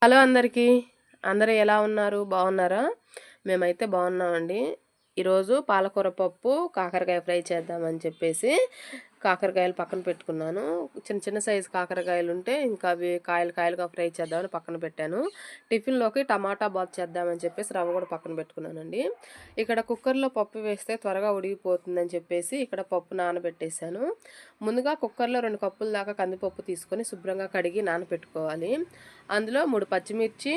Hello అందరికీ. అందరూ ఎలా ఉన్నారు? బాగున్నారా? మేమైతే బాగున్నామండి. ఈరోజు పాలకూర పప్పు, కాకరకాయ ఫ్రై చేద్దామని చెప్పేసి కాకరకాయలు పక్కన పెట్టుకున్నాను. చిన్న చిన్న సైజు కాకరకాయలు ఉంటే ఇంకా అవి కాయలుగా ఫ్రై చేద్దామని పక్కన పెట్టాను. టిఫిన్లోకి టమాటా బాత్ చేద్దామని చెప్పేసి రవ్వ కూడా పక్కన పెట్టుకున్నానండి. ఇక్కడ కుక్కర్లో పప్పు వేస్తే త్వరగా ఉడికిపోతుందని చెప్పేసి ఇక్కడ పప్పు నానబెట్టేశాను. ముందుగా కుక్కర్లో 2 కప్పుల దాకా కందిపప్పు తీసుకొని శుభ్రంగా కడిగి నానబెట్టుకోవాలి. అందులో 3 పచ్చిమిర్చి,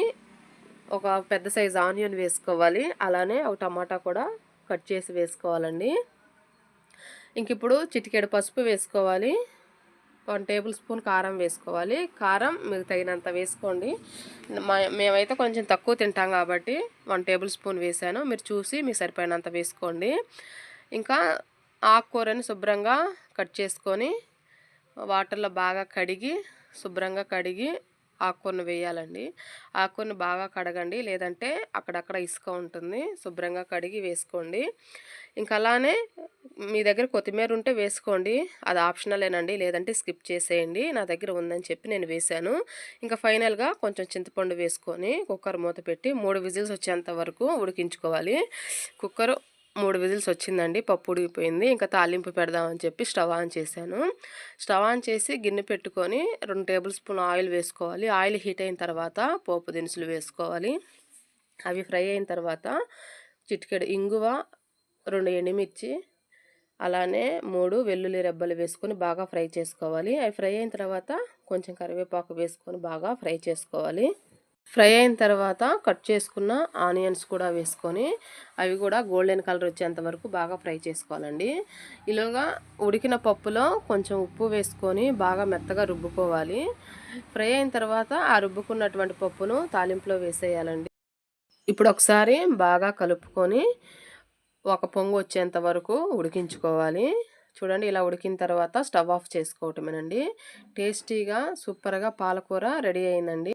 ఒక పెద్ద సైజు ఆనియన్ వేసుకోవాలి. అలానే ఒక టమాటా కూడా కట్ చేసి వేసుకోవాలండి. ఇంక ఇప్పుడు చిటికెడు పసుపు వేసుకోవాలి. 1 టేబుల్ స్పూన్ కారం వేసుకోవాలి. కారం మీకు తగినంత వేసుకోండి. మేమైతే కొంచెం తక్కువ తింటాం కాబట్టి 1 టేబుల్ స్పూన్ వేసాను. మీరు చూసి మీకు సరిపోయినంత వేసుకోండి. ఇంకా ఆకుకూరని శుభ్రంగా కట్ చేసుకొని వాటర్లో బాగా శుభ్రంగా కడిగి ఆకుకూరను వేయాలండి. ఆకుకూరను బాగా కడగండి, లేదంటే అక్కడక్కడ ఇసుక ఉంటుంది. శుభ్రంగా కడిగి వేసుకోండి. ఇంకా అలానే మీ దగ్గర కొత్తిమీర ఉంటే వేసుకోండి, అది ఆప్షనలేనండి, లేదంటే స్కిప్ చేసేయండి. నా దగ్గర ఉందని చెప్పి నేను వేశాను. ఇంకా ఫైనల్గా కొంచెం చింతపండు వేసుకొని కుక్కర్ మూత పెట్టి 3 విజిల్స్ వచ్చేంత వరకు ఉడికించుకోవాలి. కుక్కర్ 3 విజిల్స్ వచ్చిందండి, పప్పు ఉడికిపోయింది. ఇంకా తాలింపు పెడదామని చెప్పి స్టవ్ ఆన్ చేశాను. స్టవ్ ఆన్ చేసి గిన్నె పెట్టుకొని 2 టేబుల్ స్పూన్ ఆయిల్ వేసుకోవాలి. ఆయిల్ హీట్ అయిన తర్వాత పోపు దినుసులు వేసుకోవాలి. అవి ఫ్రై అయిన తర్వాత చిటికెడు ఇంగువ, 2 ఎండుమిర్చి, అలానే 3 వెల్లుల్లి రెబ్బలు వేసుకొని బాగా ఫ్రై చేసుకోవాలి. అవి ఫ్రై అయిన తర్వాత కొంచెం కరివేపాకు వేసుకొని బాగా ఫ్రై చేసుకోవాలి. ఫ్రై అయిన తర్వాత కట్ చేసుకున్న ఆనియన్స్ కూడా వేసుకొని అవి కూడా గోల్డెన్ కలర్ వచ్చేంత వరకు బాగా ఫ్రై చేసుకోవాలండి. ఈలోగా ఉడికిన పప్పులో కొంచెం ఉప్పు వేసుకొని బాగా మెత్తగా రుబ్బుకోవాలి. ఫ్రై అయిన తర్వాత ఆ రుబ్బుకున్నటువంటి పప్పును తాలింపులో వేసేయాలండి. ఇప్పుడు ఒకసారి బాగా కలుపుకొని ఒక పొంగు వచ్చేంత వరకు ఉడికించుకోవాలి. చూడండి, ఇలా ఉడికిన తర్వాత స్టవ్ ఆఫ్ చేసుకోవటమేనండి. టేస్టీగా సూపర్గా పాలకూర రెడీ అయిందండి.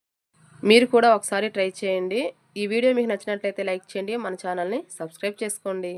మీరు కూడా ఒకసారి ట్రై చేయండి. ఈ వీడియో మీకు నచ్చినట్లయితే లైక్ చేయండి, మన ఛానల్ని సబ్స్క్రైబ్ చేసుకోండి.